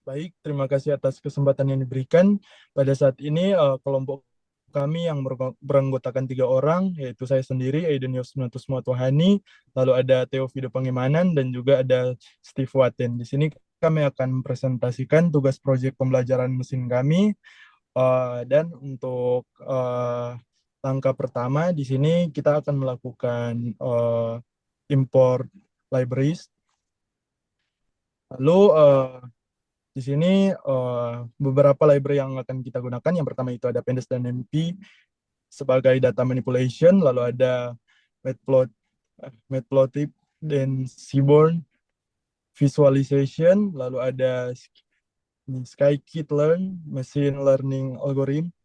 Baik, terima kasih atas kesempatan yang diberikan. Pada saat ini kelompok kami yang beranggotakan 3 orang, yaitu saya sendiri, Aiden Yosnatus Muatuhani, lalu ada Teofido Pangemanan, dan juga ada Steve Waten. Di sini kami akan presentasikan tugas proyek pembelajaran mesin kami. Dan untuk langkah pertama, di sini kita akan melakukan import libraries. Lalu di sini beberapa library yang akan kita gunakan. Yang pertama itu ada Pandas dan MP sebagai data manipulation, lalu ada Matplotlib dan Seaborn visualization, lalu ada Scikit-learn machine learning algorithm,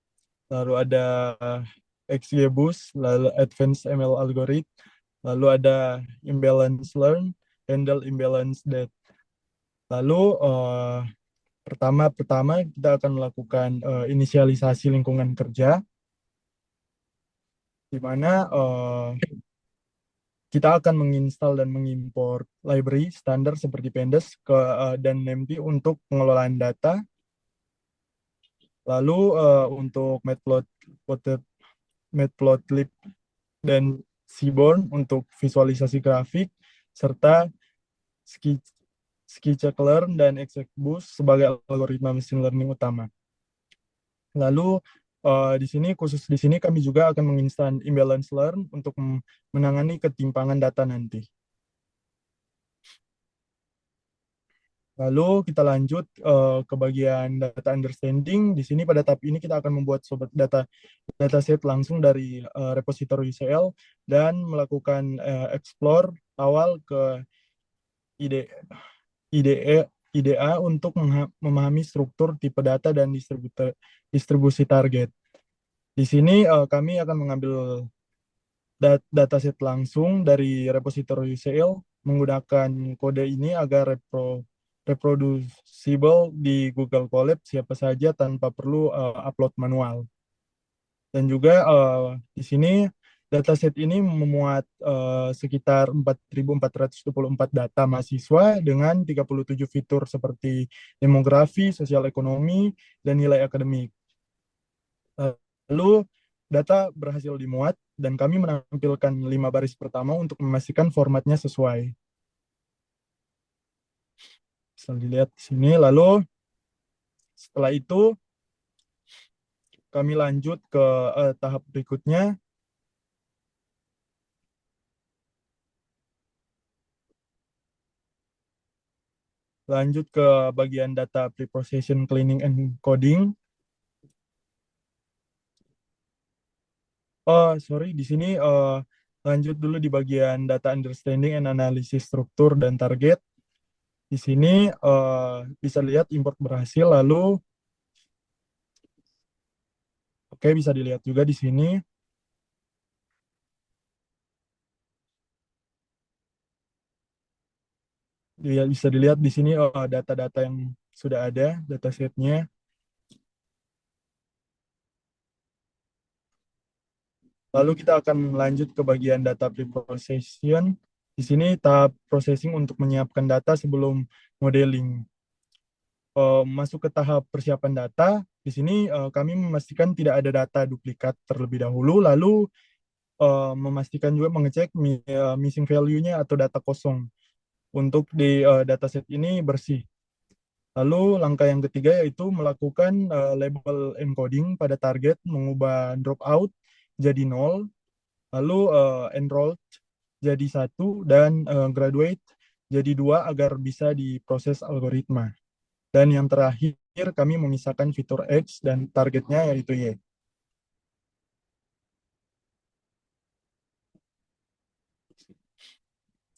lalu ada XGBoost, lalu advanced ML algorithm, lalu ada imbalance learn, handle imbalance data. Lalu pertama kita akan melakukan inisialisasi lingkungan kerja, di mana kita akan menginstal dan mengimport library standar seperti Pandas dan NumPy untuk pengelolaan data. Lalu untuk Matplotlib dan Seaborn untuk visualisasi grafik, serta Scikit-learn dan XGBoost sebagai algoritma machine learning utama. Lalu di sini kami juga akan menginstal imbalance learn untuk menangani ketimpangan data nanti. Lalu kita lanjut ke bagian data understanding. Di sini pada tahap ini kita akan membuat dataset langsung dari repository UCL dan melakukan explore awal ke IDA untuk memahami struktur, tipe data, dan distribusi target. Di sini kami akan mengambil dataset langsung dari repository UCL menggunakan kode ini agar reproducible di Google Colab siapa saja tanpa perlu upload manual. Dan juga di sini dataset ini memuat sekitar 4.424 data mahasiswa dengan 37 fitur seperti demografi, sosial ekonomi, dan nilai akademik. Lalu data berhasil dimuat dan kami menampilkan 5 baris pertama untuk memastikan formatnya sesuai. Bisa dilihat di sini. Lalu setelah itu kami lanjut ke tahap berikutnya. Lanjut ke bagian data preprocessing, cleaning, and coding. Sorry, di sini lanjut dulu di bagian data understanding and analysis struktur dan target. Di sini bisa lihat import berhasil, lalu oke, bisa dilihat juga di sini. Bisa dilihat di sini data-data yang sudah ada, datasetnya. Lalu kita akan lanjut ke bagian data preprocessing. Di sini tahap processing untuk menyiapkan data sebelum modeling. Masuk ke tahap persiapan data. Di sini kami memastikan tidak ada data duplikat terlebih dahulu, lalu memastikan juga mengecek missing value-nya atau data kosong untuk di dataset ini bersih. Lalu langkah yang ketiga yaitu melakukan label encoding pada target, mengubah dropout jadi 0, lalu enrolled jadi 1, dan graduate jadi 2 agar bisa diproses algoritma. Dan yang terakhir kami memisahkan fitur X dan targetnya yaitu Y.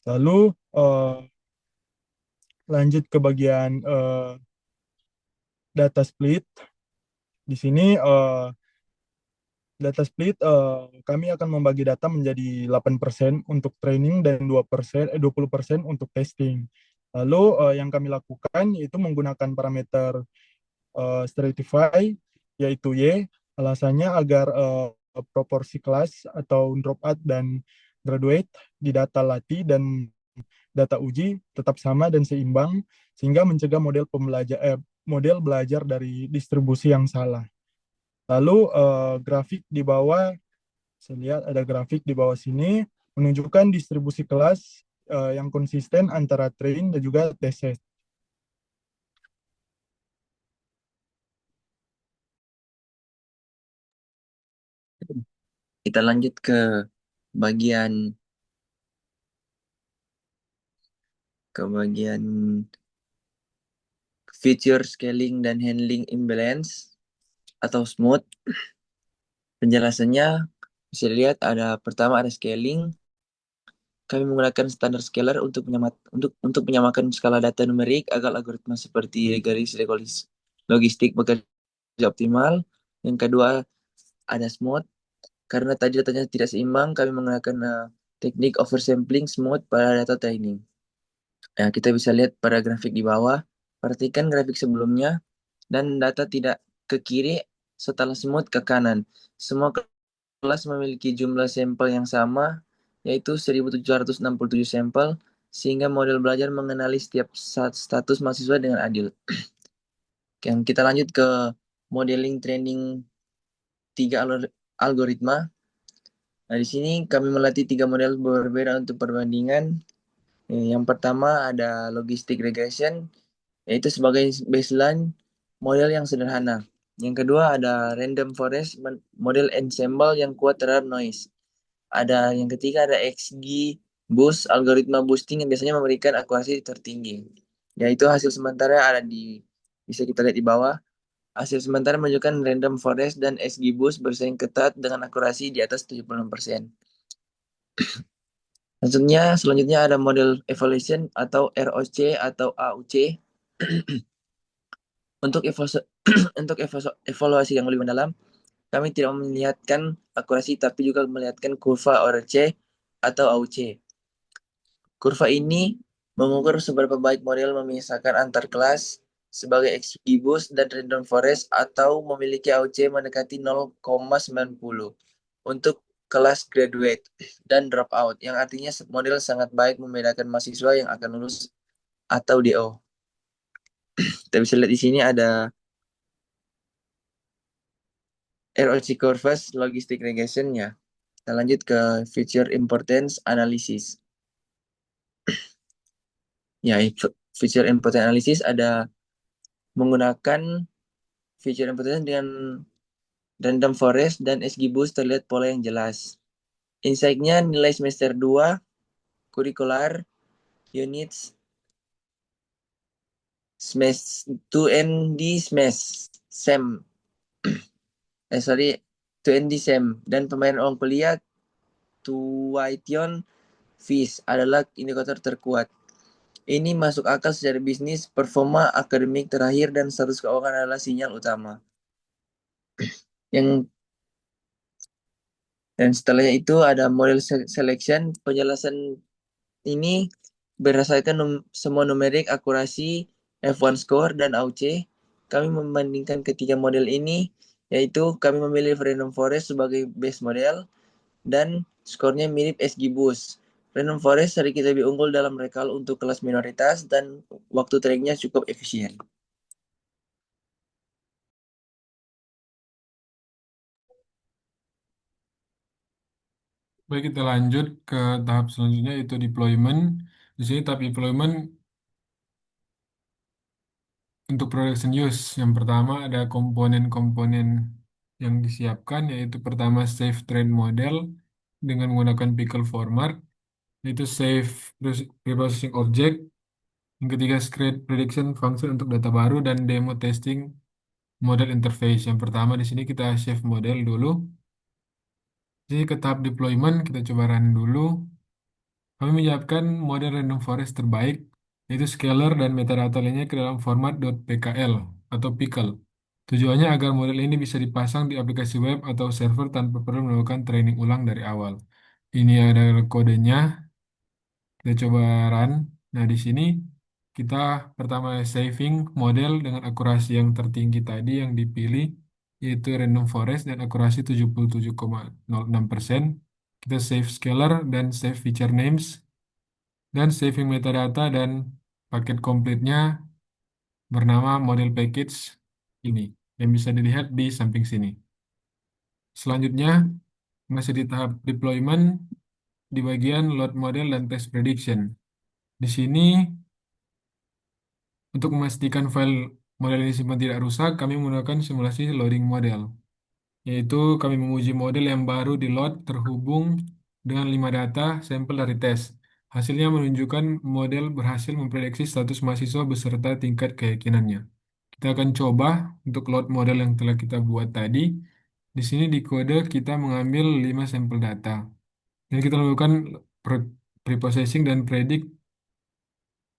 Lalu lanjut ke bagian data split. Di sini data split kami akan membagi data menjadi 8% untuk training dan 20% untuk testing. Lalu yang kami lakukan itu menggunakan parameter stratify yaitu Y, alasannya agar proporsi kelas atau dropout dan graduate di data latih dan data uji tetap sama dan seimbang, sehingga mencegah model model belajar dari distribusi yang salah. Lalu grafik di bawah, saya lihat ada grafik di bawah sini menunjukkan distribusi kelas yang konsisten antara train dan juga test set. Kita lanjut bagian bagian feature scaling dan handling imbalance atau smooth. Penjelasannya bisa dilihat pertama ada scaling. Kami menggunakan standar scalar untuk menyamakan skala data numerik agar algoritma seperti garis logistik bekerja optimal. Yang kedua ada smooth. Karena tadi datanya tidak seimbang, kami menggunakan teknik oversampling smooth pada data training. Nah, kita bisa lihat pada grafik di bawah. Perhatikan grafik sebelumnya dan data tidak ke kiri setelah smooth ke kanan. Semua kelas memiliki jumlah sampel yang sama, yaitu 1.767 sampel, sehingga model belajar mengenali setiap status mahasiswa dengan adil. Yang kita lanjut ke modeling training tiga algoritma. Nah, di sini kami melatih tiga model berbeda untuk perbandingan. Yang pertama ada logistic regression, yaitu sebagai baseline model yang sederhana. Yang kedua ada random forest, model ensemble yang kuat terhadap noise. Yang ketiga ada XG boost, algoritma boosting yang biasanya memberikan akurasi tertinggi. Yaitu hasil sementara bisa kita lihat di bawah. Hasil sementara menunjukkan random forest dan XG boost bersaing ketat dengan akurasi di atas 76%. Selanjutnya ada model evaluation atau ROC atau AUC. Untuk evaluasi yang lebih mendalam, kami tidak melihatkan akurasi tapi juga melihatkan kurva ORC atau AUC. Kurva ini mengukur seberapa baik model memisahkan antar kelas sebagai XGBoost dan random forest atau memiliki AUC mendekati 0,90 untuk kelas graduate dan dropout, yang artinya model sangat baik membedakan mahasiswa yang akan lulus atau DO. Kita bisa lihat di sini ada ROC curves logistic regression-nya. Kita lanjut ke feature importance analysis. Ya, feature importance analysis ada menggunakan feature importance dengan random forest dan XGBoost terlihat pola yang jelas. Insight-nya nilai semester 2, curricular, units, SMES 2ND SMES, SEM, sorry, 2ND SEM, dan pembayaran uang kuliah, tuition fees adalah indikator terkuat. Ini masuk akal secara bisnis, performa akademik terakhir, dan status keuangan adalah sinyal utama. Dan setelahnya itu ada model selection. Penjelasan ini berdasarkan semua numerik, akurasi, F1 score, dan AUC. Kami membandingkan ketiga model ini, yaitu kami memilih Random Forest sebagai base model, dan skornya mirip XGBoost. Random Forest sedikit lebih unggul dalam rekal untuk kelas minoritas, dan waktu trainingnya cukup efisien. Baik, kita lanjut ke tahap selanjutnya yaitu deployment. Di sini tahap deployment untuk production use. Yang pertama ada komponen-komponen yang disiapkan, yaitu pertama save train model dengan menggunakan pickle format, yaitu save preprocessing object. Yang ketiga script prediction function untuk data baru dan demo testing model interface. Yang pertama di sini kita save model dulu. Jadi ke tahap deployment kita coba run dulu. Kami menyiapkan model random forest terbaik, yaitu scalar dan metadata lainnya ke dalam format .pkl atau pickle. Tujuannya agar model ini bisa dipasang di aplikasi web atau server tanpa perlu melakukan training ulang dari awal. Ini ada kodenya, kita coba run. Nah, di sini kita pertama saving model dengan akurasi yang tertinggi tadi yang dipilih, yaitu random forest dan akurasi 77,06%. Kita save scalar dan save feature names dan saving metadata dan paket komplitnya bernama model package ini yang bisa dilihat di samping sini. Selanjutnya masih di tahap deployment di bagian load model dan test prediction. Di sini untuk memastikan file model ini simpan tidak rusak, kami menggunakan simulasi loading model, yaitu kami menguji model yang baru di load terhubung dengan 5 data sampel dari tes. Hasilnya menunjukkan model berhasil memprediksi status mahasiswa beserta tingkat keyakinannya. Kita akan coba untuk load model yang telah kita buat tadi. Di sini di kode kita mengambil 5 sampel data. Jadi kita lakukan preprocessing dan predict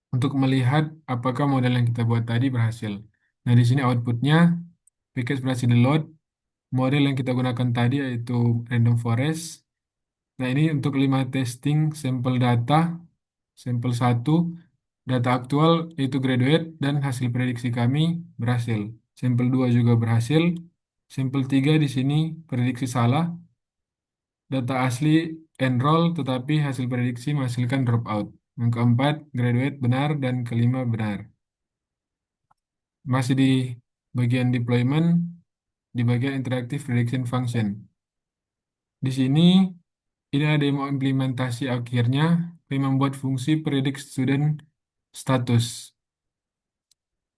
untuk melihat apakah model yang kita buat tadi berhasil. Nah, di sini outputnya package berhasil di-load. Model yang kita gunakan tadi yaitu random forest. Nah, ini untuk 5 testing sampel data. Sampel 1 data aktual yaitu graduate dan hasil prediksi kami berhasil. Sampel 2 juga berhasil. Sampel 3 di sini prediksi salah. Data asli enroll tetapi hasil prediksi menghasilkan dropout. Yang keempat graduate benar dan kelima benar. Masih di bagian deployment, di bagian interactive prediction function. Di sini, ini ada demo implementasi akhirnya, kami membuat fungsi predict student status.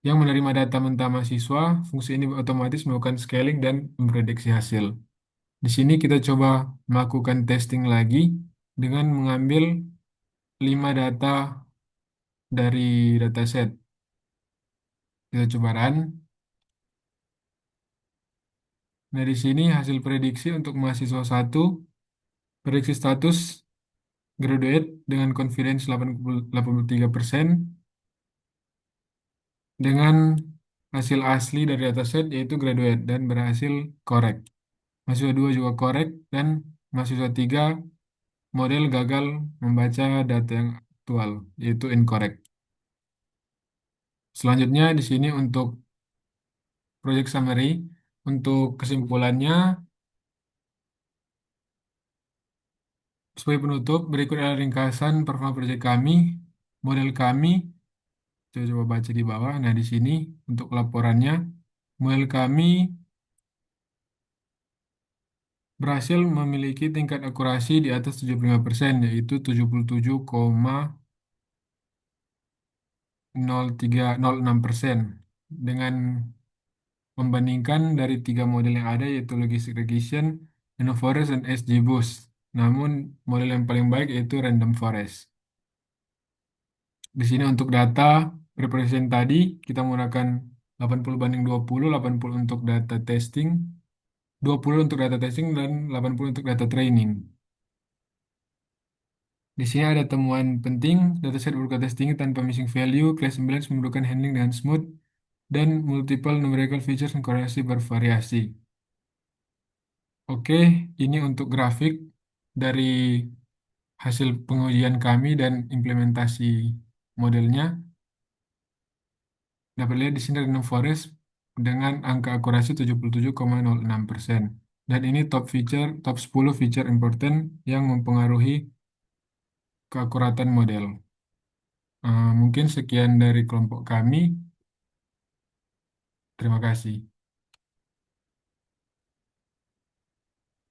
Yang menerima data mentah mahasiswa, fungsi ini otomatis melakukan scaling dan memprediksi hasil. Di sini kita coba melakukan testing lagi dengan mengambil 5 data dari dataset. Kita coba run. Nah, di sini hasil prediksi untuk mahasiswa 1, prediksi status graduate dengan confidence 83% dengan hasil asli dari dataset yaitu graduate dan berhasil correct. Mahasiswa 2 juga correct dan mahasiswa 3 model gagal membaca data yang aktual yaitu incorrect. Selanjutnya di sini untuk project summary, untuk kesimpulannya sebagai penutup berikut adalah ringkasan performa proyek kami, model kami. Coba baca di bawah. Nah, di sini untuk laporannya, model kami berhasil memiliki tingkat akurasi di atas 75%, yaitu 77,0306% dengan membandingkan dari 3 model yang ada, yaitu Logistic Regression, Random Forest, dan XGBoost. Namun, model yang paling baik yaitu Random Forest. Di sini untuk data preparation tadi, kita menggunakan 80/20, 80 untuk data testing, 20 untuk data testing, dan 80 untuk data training. Di sini ada temuan penting, dataset berupa testing tanpa missing value, class imbalance membutuhkan handling dengan smooth, dan multiple numerical features dan korelasi bervariasi. Oke, ini untuk grafik dari hasil pengujian kami dan implementasi modelnya. Dapat lihat di sini Random Forest dengan angka akurasi 77,06%. Dan ini top 10 feature important yang mempengaruhi keakuratan model. Mungkin sekian dari kelompok kami. Terima kasih.